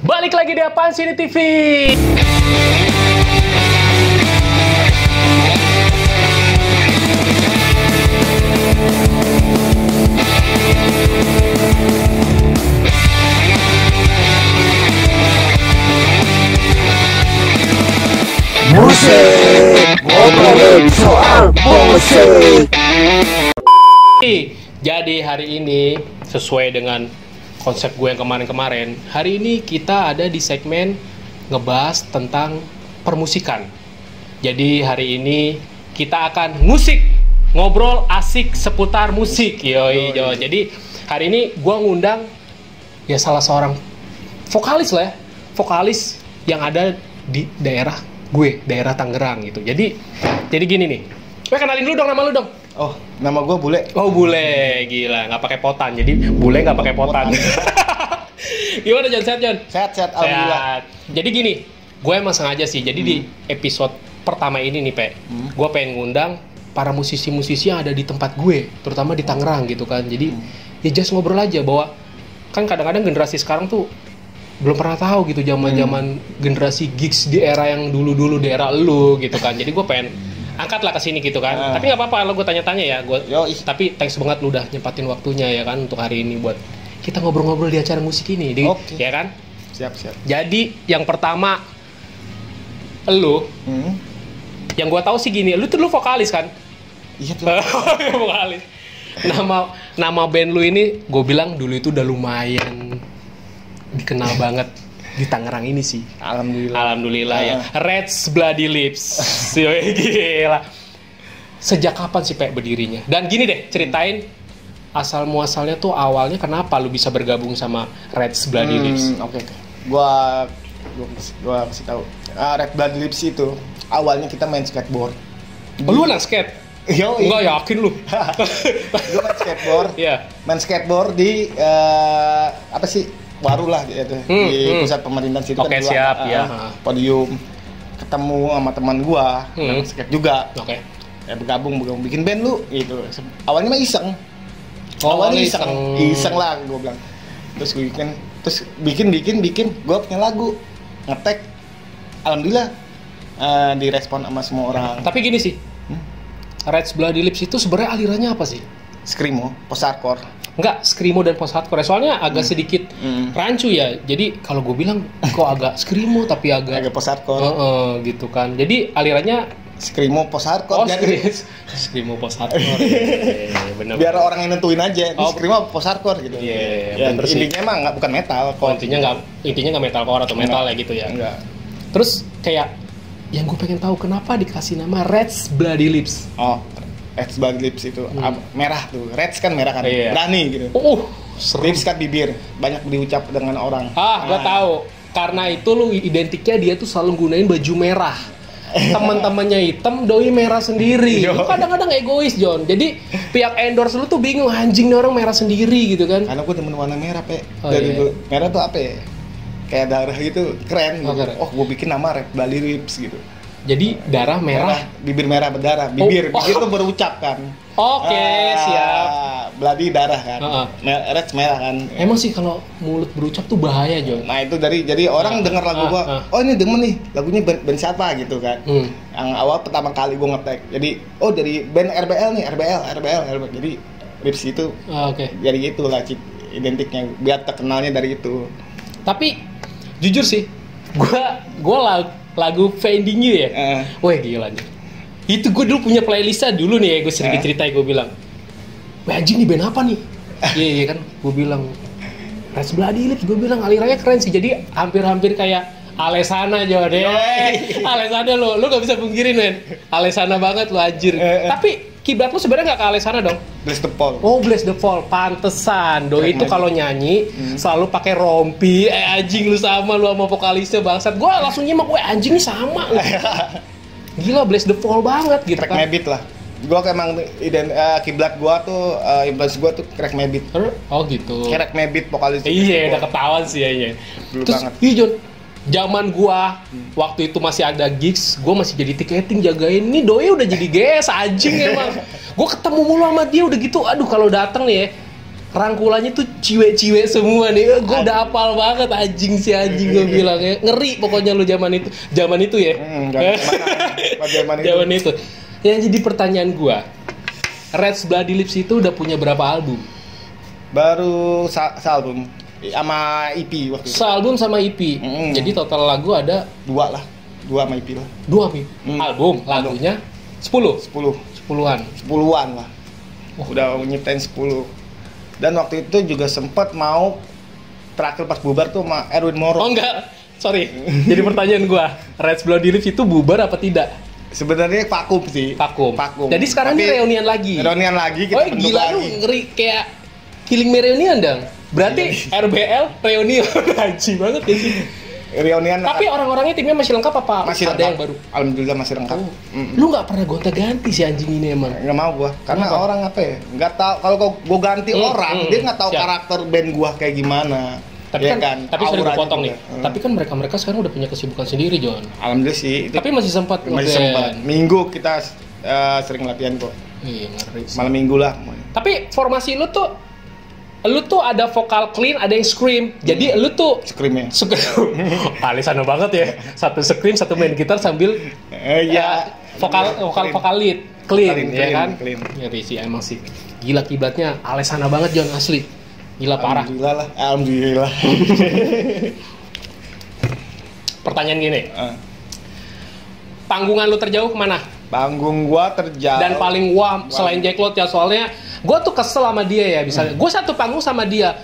Balik lagi di Apaan Sih Ini TV. Musik, ngobrolin soal musik. Jadi hari ini sesuai dengan konsep gue yang kemarin-kemarin, hari ini kita ada di segmen ngebahas tentang permusikan. Jadi hari ini kita akan musik, ngobrol asik seputar musik. Yoi. Jadi hari ini gue ngundang ya salah seorang vokalis lah ya, vokalis yang ada di daerah gue, daerah Tangerang gitu. Jadi gini nih. Kenalin dulu dong nama lu dong. Oh, nama gue Bule. Oh, Bule, gila, nggak pakai potan. Jadi Bule nggak pakai potan. Gimana John? Sehat John? Sehat, alhamdulillah. Jadi gini, gue emang sengaja sih. Jadi di episode pertama ini nih, gue pengen ngundang para musisi-musisi yang ada di tempat gue, terutama di Tangerang gitu kan. Jadi ya just ngobrol aja bahwa kan kadang-kadang generasi sekarang tuh belum pernah tahu gitu zaman-zaman generasi gigs di era yang dulu-dulu di era lu gitu kan. Jadi gue pengen angkatlah ke sini gitu kan. Tapi nggak apa-apa lo gue tanya-tanya ya. Tapi thanks banget lu udah nyempatin waktunya ya kan untuk hari ini buat kita ngobrol-ngobrol di acara musik ini. Oke. Ya kan? Siap. Jadi yang pertama lu yang gue tahu sih gini, lu tuh vokalis kan? Iya tuh. Vokalis. Nama band lu ini gue bilang dulu itu udah lumayan dikenal banget di Tangerang ini sih. Alhamdulillah ya. Reds Bloody Lips. Gila. Sejak kapan sih Pak berdirinya? Dan gini deh, ceritain asal muasalnya tuh awalnya kenapa lu bisa bergabung sama Reds Bloody Lips? Oke. Gua kasih tahu. Red Bloody Lips itu awalnya kita main skateboard. Oh, lu anak skate? Enggak yakin lu. Gue main skateboard. Iya. Main skateboard di apa sih? Baru lah gitu, di pusat pemerintahan situ. Oke, kan siap ya. Podium ketemu sama teman gua yang skate juga. Oke. Ya bergabung bikin band lu gitu. Awalnya mah iseng. Iseng lah gua bilang. Terus bikin gua punya lagu, ngetek. Alhamdulillah direspon sama semua orang. Tapi gini sih. Reds Bloody Lips itu sebenarnya alirannya apa sih? Screamo, post-hardcore. Enggak, screamo dan post hardcore. Soalnya agak sedikit rancu ya. Jadi kalau gue bilang kok agak screamo tapi agak post hardcore. Gitu kan. Jadi alirannya screamo post hardcore. Screamo post hardcore. Bener. Biar orang yang nentuin aja. Screamo post hardcore gitu. Iya, bener sih. Intinya mah bukan metal. Intinya nggak metalcore atau metal ya gitu ya. Enggak. Terus kayak yang gue pengen tahu kenapa dikasih nama Reds Bloody Lips. Oh, Reds Bloody Lips itu merah tuh. Reds kan merah kan, berani gitu. Lips kan bibir, banyak diucap dengan orang. Gue tahu. Karena itu lu identiknya dia tuh selalu gunain baju merah. Teman-temannya hitam, doi merah sendiri. Lu kadang-kadang egois, John. Jadi pihak endorse lu tuh bingung, anjing nih orang merah sendiri gitu kan. Karena gue demen warna merah, Dari merah tuh apa ya? Kayak darah gitu, keren gitu. Gue bikin nama Red Bloody Lips gitu. Jadi darah merah, bibir merah berdarah, bibir itu berucap kan. Oke, siap. Bloody darah kan. Red merah kan. Emang sih kalau mulut berucap tuh bahaya, John. Nah, itu jadi orang denger lagu gua, oh ini demen nih, lagunya band siapa gitu kan. Yang awal pertama kali gua ngetek. Jadi, dari band RBL nih, RBL. Jadi Lips itu jadi itulah identiknya, biar terkenalnya dari itu. Tapi jujur sih, gua lagu Finding You ya. Wah gila nih. Itu gue dulu punya playlistnya dulu nih ya, gue sedikit cerita gue bilang. Wah anjing nih band apa nih? Iya kan, gue bilang Reds Bloody Lips, gue bilang alirannya keren sih. Jadi hampir-hampir kayak Alesana aja deh. Alesana lo gak bisa pungkirin men. Alesana banget lo anjir. Tapi kiblat lu sebenarnya nggak ke Alesana dong? Bless the Fall. Oh, Bless the Fall. Pantesan. Doi itu kalau nyanyi selalu pakai rompi. Anjing lu sama vokalisnya bangsat. Gua langsung nyimak, anjing nih sama. Gila, Bless the Fall banget gitu Crack Mabit lah. Gua emang kiblat gua tuh influence gua tuh Crack Mabit. Oh gitu. Crack Mabit vokalis. Iya, udah ketahuan sih ya. Dulu terus, banget. Iya, John. Zaman gua waktu itu masih ada gigs, gua masih jadi tiketing jagain. Nih doi udah jadi GS anjing emang. Gua ketemu mulu sama dia udah gitu. Aduh kalau datang nih ya, rangkulannya tuh ciwe-ciwe semua nih. Gue udah hafal banget anjing gue bilang ya. Ngeri pokoknya lu zaman itu ya. Zaman itu. Yang jadi pertanyaan gue, Reds Bloody Lips itu udah punya berapa album? Baru sealbum sama EP waktu itu. Sealbum sama EP. Jadi total lagu ada 2 lah. 2 sama EP lah. 2 EP. Album, lagunya 10-an lah. Udah nyiptain 10. Dan waktu itu juga sempat mau terakhir pas bubar tuh sama Erwin Moro. Oh enggak, sorry. Jadi pertanyaan gua, Reds Bloody Lips itu bubar apa tidak? Sebenarnya vakum sih. Vakum. Jadi sekarang ini reunian lagi. Kita gila lu ngeri kayak Killing Me reunian dong. Berarti RBL reunian haji banget ya sih. Reunian. Tapi orang-orangnya timnya masih lengkap apa? Masih ada lengkap. Yang baru? Alhamdulillah masih lengkap. Lu nggak pernah gonta-ganti si anjing ini emang? Nggak mau gua, karena orang apa ya? Nggak tahu kalau gua ganti orang, dia nggak tahu karakter band gua kayak gimana. Tapi ya tapi sorry gue potong nih. Tapi kan mereka sekarang udah punya kesibukan sendiri, John. Alhamdulillah sih. Tapi masih sempat. Minggu kita sering latihan kok. Iya, ngeri. Malam minggu lah. Tapi formasi lu tuh ada vokal clean, ada yang scream. Jadi lu tuh screamnya. Alisana banget ya. Satu scream, satu main gitar sambil vokal lead clean ya kan? Clean. Ngeri sih emang sih. Gila kiblatnya Alessana banget John asli. Gila parah. Alhamdulillah. Pertanyaan gini. Panggungan lu terjauh kemana? Panggung gua terjauh. Dan paling selain Jack Lot ya, soalnya gua tuh kesel sama dia ya. Misalnya gua satu panggung sama dia.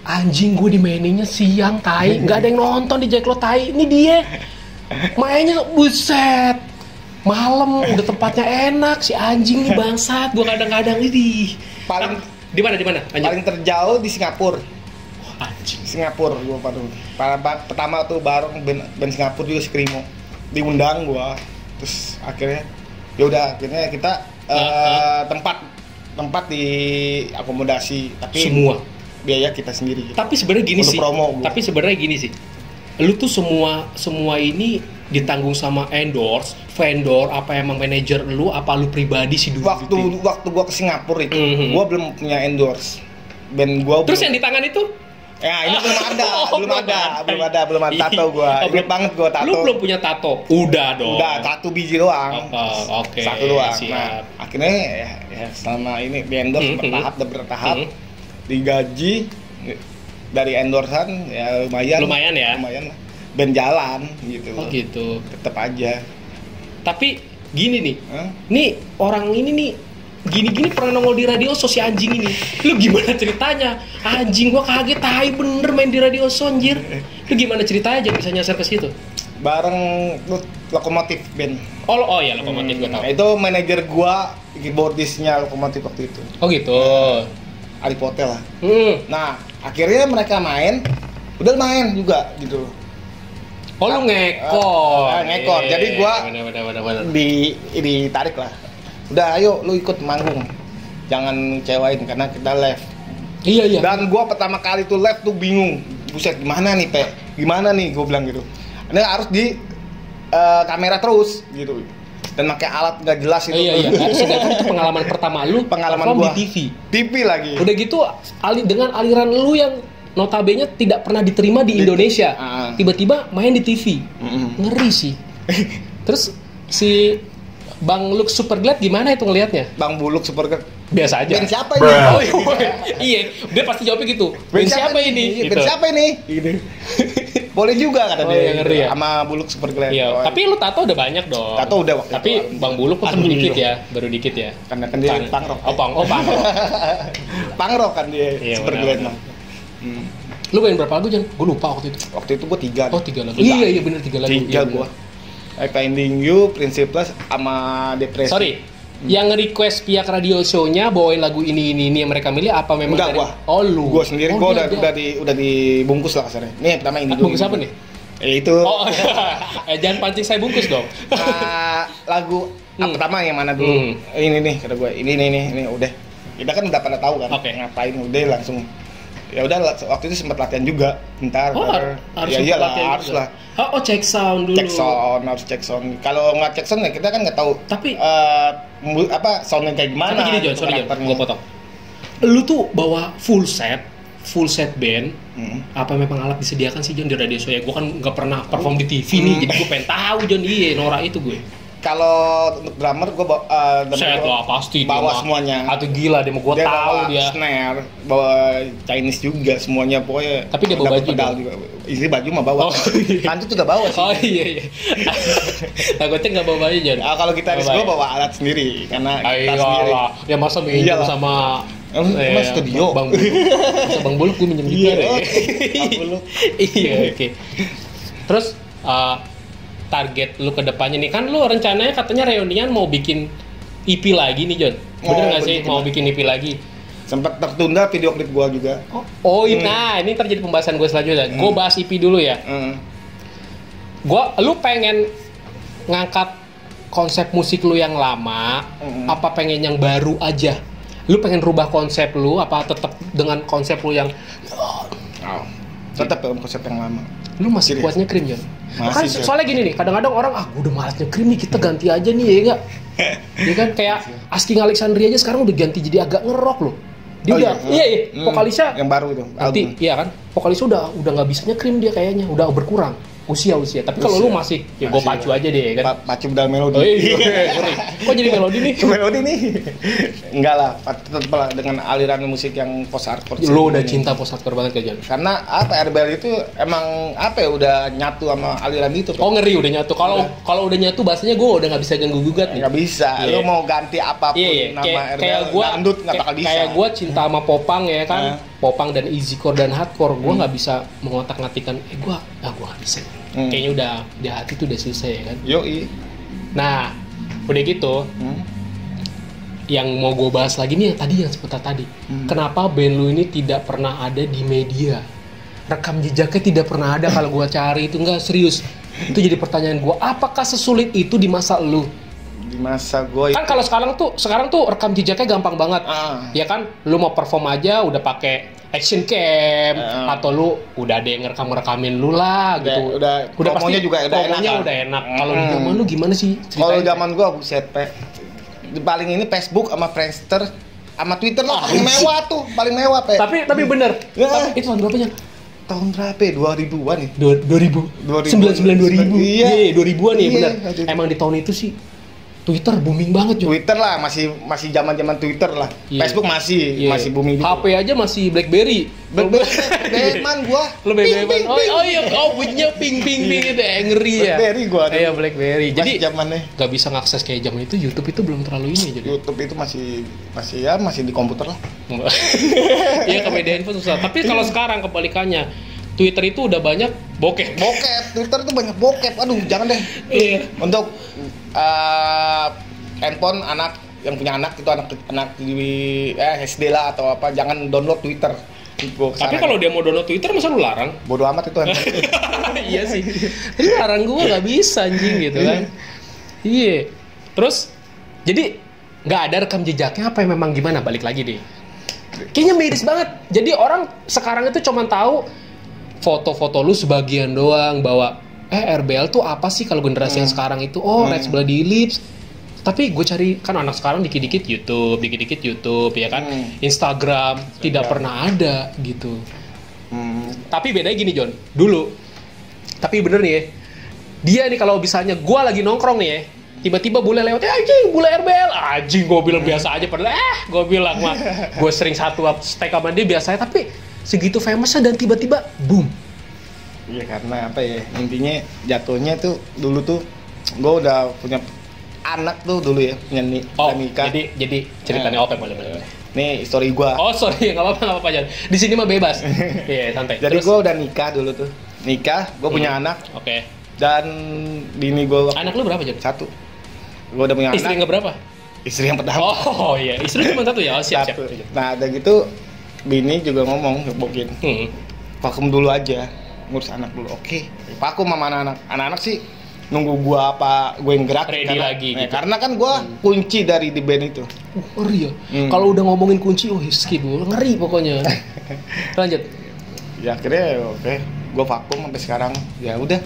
Anjing gue dimaininnya siang tai, nggak ada yang nonton di Jack Lot tai. Ini dia mainnya buset. Malam udah tempatnya enak, si anjing nih bangsat. Gua kadang-kadang ini paling di mana? Paling terjauh di Singapura. Anjing. Singapura gua pertama tuh bareng band Singapura juga Screamo. Diundang gua. Terus akhirnya akhirnya kita tempat di akomodasi, tapi semua biaya kita sendiri gitu. Tapi sebenarnya gini sih. Tapi sebenarnya gini sih. Lu tuh semua ini ditanggung sama endorse, vendor, apa emang manajer lu, apa lu pribadi sih dulu? Waktu gua ke Singapura itu, gua belum punya endorse. Band gua. Terus yang di tangan itu? Ya ini belum ada tato gua. Ingat banget gua tato. Lu belum punya tato? Udah dong. Udah, tato biji doang. Oke. Satu doang. Nah, akhirnya ya selama ini di endorse bertahap, digaji dari endorsean ya lumayan lah. Band jalan gitu. Oh gitu. Tetap aja. Tapi gini nih. Nih orang ini nih gini pernah nongol di radio so si anjing ini. Lu gimana ceritanya? Anjing gua kaget tai bener main di radio so anjir. Lu gimana ceritanya aja bisa nyasar ke situ? Bareng Lokomotif band. Oh ya Lokomotif gua tahu. Itu manajer gua keyboardisnya Lokomotif waktu itu. Oh gitu. Alif Hotel lah. Nah, akhirnya mereka main juga gitu. Oh lu ngekor. Ngekor. Jadi gua ditarik lah. Udah ayo lu ikut manggung. Jangan cewain karena kita live. Iya. Dan gua pertama kali tuh live tuh bingung. Buset gimana nih, Gimana nih gua bilang gitu. Ini harus di kamera terus gitu. Dan pakai alat nggak jelas itu. Iya. Sedangkan itu pengalaman pertama lu. Pengalaman gua di TV lagi. Udah gitu dengan aliran lu yang notabene tidak pernah diterima di Indonesia. Tiba-tiba main di TV. Ngeri sih. Terus si Bang Lux Superglad gimana itu ngelihatnya? Bang Buluk Superglad biasa aja. Band siapa ini? Iya, dia pasti jawabnya gitu. Band siapa ini? Band siapa ini? Gitu. Boleh juga kata dia. Ngeri ya. Sama Buluk Superglad. Iya, tapi lu tato udah banyak dong. Tato udah waktu tapi itu. Bang Buluk kan baru dikit ya. Karena kan dia punk rock. Punk rock. Punk rock kan dia. Superglad mah. Lu main berapa lagu, Jan? Gue lupa waktu itu. Waktu itu gue 3. Oh 3 lagu. Iya bener 3 lagu. 3 gue. I Finding You, Principless, sama Depresi. Sorry, yang nge-request pihak radio show-nya bawain lagu ini yang mereka milih apa memang? Enggak, gua. Oh lu. Gua sendiri, gua udah dibungkus lah kasarnya. Nih pertama ini dulu. Bungkus apa nih? Itu. Oh, jangan pancing saya bungkus dong. Lagu pertama yang mana dulu? Ini nih kata gue. Ini udah. Kita kan udah pada tahu kan. Ngapain udah langsung. Ya udah waktu itu sempat latihan juga. Bentar. Harus lah. Oh, check sound dulu. Harus check sound. Kalau nggak check sound ya kita kan nggak tahu. Tapi soundnya kayak gimana. Tapi gini John, sorry John, gue potong. lu tuh bawa full set band. Apa memang alat disediakan sih John di radio show ya? Gue kan nggak pernah perform di TV nih, jadi gue pengen tahu John. Iya, Nora itu gue. Kalau untuk drummer gue set lah pasti bawa semuanya. Atau gila dia mau gue tahu dia. Snare, bawa Chinese juga semuanya pokoknya. Tapi dia bawa baju juga. Isi baju mah bawa. Nanti juga bawa sih. Oh iya. Takutnya nggak bawa baju John. Kalau gitaris gue bawa alat sendiri karena gitar sendiri. Ya masa minjem sama Mas studio. Bang Buluk gue minjem gitar ya. Iya oke. Terus target lu ke depannya nih kan lu rencananya katanya reunian mau bikin EP lagi nih John. Bener nggak sih mau bikin EP lagi? Sempat tertunda video klip gua juga. Nah ini terjadi pembahasan gue selanjutnya. Gue bahas EP dulu ya. Lu pengen ngangkat konsep musik lu yang lama, apa pengen yang baru aja? Lu pengen rubah konsep lu, apa tetap dengan konsep lu yang tetap dengan konsep yang lama? Lu masih kuatnya krim John? Kan soalnya gini nih, kadang-kadang orang gue udah malasnya krim nih, kita ganti aja nih ya enggak? Ya kan kayak Asking Alexandria aja sekarang udah ganti jadi agak ngerok loh. Dia vokalisnya yang baru itu. Iya kan? Vokalisnya udah nggak bisanya krim dia kayaknya, udah berkurang usia. Tapi kalau lu masih ya gue pacu aja deh kan. Pacu dalam melodi. Kok jadi melodi nih? Melodi nih. Enggak lah, tetap dengan aliran musik yang post hardcore. Lu udah cinta post hardcore banget kan Jan? Karena RBL itu emang udah nyatu sama aliran itu. Oh ngeri udah nyatu. Kalau udah nyatu bahasanya gue udah nggak bisa ganggu gugat nih. Nggak bisa. Lu mau ganti apapun nama RBL, dangdut nggak bakal bisa. Kayak gue cinta sama popang ya kan. Popang dan easycore dan hardcore, gue nggak bisa mengotak-ngatikan. Gue nggak bisa. Kayaknya udah di hati tuh udah selesai ya kan. Yoi. Nah, udah gitu. Yang mau gue bahas lagi nih yang seputar tadi. Kenapa band lu ini tidak pernah ada di media? Rekam jejaknya tidak pernah ada kalau gue cari itu nggak serius. Itu jadi pertanyaan gue. Apakah sesulit itu di masa lu? Di masa gue kan kalau sekarang tuh rekam jejaknya gampang banget. Ya kan, lu mau perform aja udah pakai action cam atau lu udah ada yang ngerekamin lu lah gitu. Udah pasti juga udah enak. Kalau di zaman lu gimana sih? Kalau zaman gue buset paling ini Facebook sama Friendster sama Twitter lah paling mewah Tapi bener. Tapi itu tahun berapanya? Tahun berapa? 2000-an nih. 2000. 99 2000. Iya, 2000-an nih bener. Emang di tahun itu sih Twitter booming banget juga. Twitter lah masih zaman Twitter lah. Facebook masih booming juga. HP aja masih BlackBerry. Beman gua. Lu Beman. Bunyinya ping gitu ngeri ya. BlackBerry gua. Iya BlackBerry. Jadi zamannya enggak bisa ngakses kayak zaman itu. YouTube itu belum terlalu ini jadi. YouTube itu masih di komputer lah. Iya ke media info susah. Tapi kalau sekarang kebalikannya. Twitter itu udah banyak bokep. Twitter itu banyak bokep. Aduh, jangan deh. Untuk handphone anak yang punya anak itu anak di SD lah atau apa, jangan download Twitter. Tapi kalau dia mau download Twitter masa lu larang? Bodoh amat itu handphone. Iya sih. Ini larang gua nggak bisa anjing gitu kan. Iya. Terus jadi nggak ada rekam jejaknya apa yang memang gimana? Balik lagi deh. Kayaknya miris banget. Jadi orang sekarang itu cuma tahu foto-foto lu sebagian doang bahwa RBL tuh apa sih kalau generasi yang sekarang itu Reds Bloody Lips. Tapi gue cari kan anak sekarang dikit-dikit YouTube ya kan. Instagram tidak pernah ada gitu. Tapi bedanya gini John, dulu. Tapi bener nih ya. Dia nih kalau misalnya gue lagi nongkrong nih ya, tiba-tiba bule lewat, anjing bule RBL, anjing gue bilang biasa aja padahal gue bilang mah gue sering satu stake sama dia biasanya, tapi segitu famousnya dan tiba-tiba boom. Iya karena apa ya, intinya jatuhnya tuh dulu tuh gue udah punya anak tuh dulu ya, punya nikah. Jadi ceritanya oke boleh. Nih story gue. Oh sorry nggak apa-apa Jan. Di sini mah bebas. Iya santai. Jadi gue udah nikah dulu tuh, gue punya anak. Oke. Dan bini gue. Anak lu berapa Jan? 1. Gue udah punya anak. Istri yang berapa? Istri yang pertama. Oh iya, istri cuma 1 ya. Oh, siap. Nah ada gitu. Bini juga ngomong ngebokin, vakum dulu aja, ngurus anak dulu. Oke, vakum sama anak-anak sih nunggu gua yang gerak ready lagi gitu. Karena kan gua kunci dari di band itu. Ngeri ya. Kalau udah ngomongin kunci, skip ngeri pokoknya. Lanjut. Ya akhirnya oke, gua vakum sampai sekarang. Ya udah,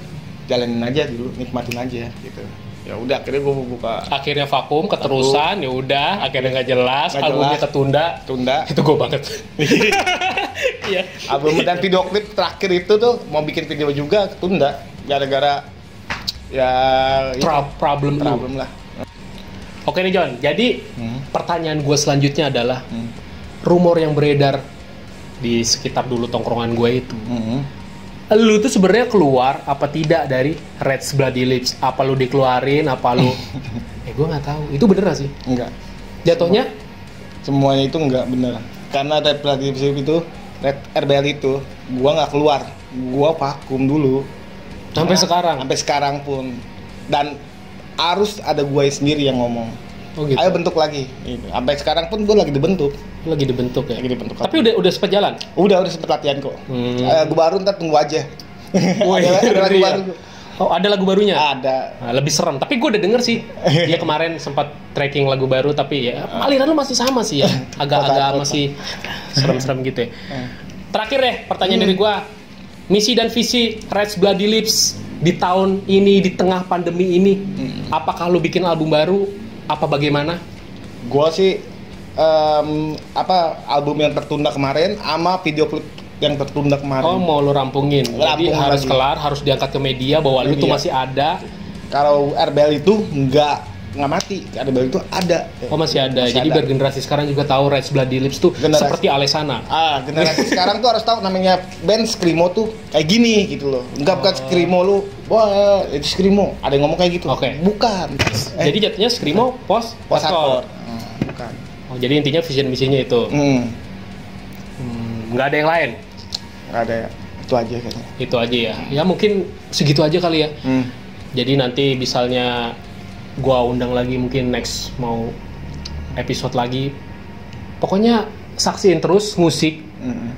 jalanin aja dulu, nikmatin aja gitu. Ya udah akhirnya gue buka. Akhirnya vakum keterusan, ya udah akhirnya nggak jelas, albumnya ketunda. Itu gue banget. Iya. Album dan video klip terakhir itu tuh mau bikin video juga ketunda gara-gara ya problem lah. Oke nih John, jadi pertanyaan gue selanjutnya adalah rumor yang beredar di sekitar dulu tongkrongan gue itu. Lu tuh sebenarnya keluar apa tidak dari Reds Bloody Lips? Apa lu dikeluarin? Apa lu? Gue nggak tahu. Itu bener gak sih? Enggak. Jatuhnya? Semuanya itu enggak bener. Karena Red Bloody Lips itu, Red RBL itu, gua nggak keluar. Gua vakum dulu. Sampai sekarang? Sampai sekarang pun. Dan harus ada gua sendiri yang ngomong. Oh gitu. Ayo bentuk lagi. Sampai sekarang pun gua lagi dibentuk. Lagi dibentuk ya? Lagi dibentuk. Tapi udah sempat jalan? Udah sempet latihan kok. Gua baru ntar tunggu aja. ada lagu baru. Oh, ada lagu barunya? Ada. Nah, lebih serem. Tapi gue udah denger sih. Dia kemarin sempat tracking lagu baru, tapi ya aliran lu masih sama sih ya. Agak-agak masih serem-serem gitu ya. Terakhir deh, pertanyaan dari gue. Misi dan visi Reds Bloody Lips di tahun ini, di tengah pandemi ini, apakah lu bikin album baru? Apa bagaimana? Gue sih album yang tertunda kemarin sama video klip yang tertunda kemarin. Oh, mau lu rampungin. Jadi harus lagi. Kelar, harus diangkat ke media bahwa lu tuh masih ada. Kalau RBL itu nggak mati, RBL itu ada. Oh, masih ada. Jadi biar generasi sekarang juga tahu Reds Bloody Lips tuh seperti Alesana. Generasi sekarang tuh harus tahu namanya band Screamo tuh kayak gini gitu loh. Bukan Screamo lu, wah itu Screamo. Ada yang ngomong kayak gitu. Oke. Bukan. Jadi jatuhnya Screamo post-hardcore. Bukan. Oh, jadi intinya vision misinya itu. Nggak ada yang lain. Nggak ada ya, itu aja kayaknya. Itu aja ya. Ya mungkin segitu aja kali ya. Jadi nanti misalnya gua undang lagi mungkin next mau episode lagi. Pokoknya saksiin terus musik.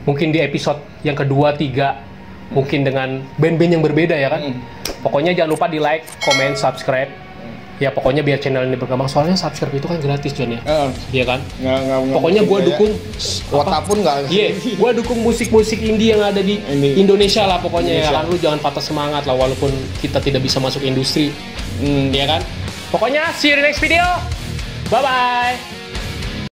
Mungkin di episode yang kedua, 3 mungkin dengan band-band yang berbeda ya kan. Pokoknya jangan lupa di like, comment, subscribe. Ya pokoknya biar channel ini berkembang. Soalnya subscribe itu kan gratis John ya. Iya kan? Nggak pokoknya gue dukung kuota pun nggak. Iya, gue dukung musik-musik indie yang ada di Indonesia lah pokoknya ya kan. Lu jangan patah semangat lah walaupun kita tidak bisa masuk industri. Iya kan? Pokoknya see you in the next video. Bye bye.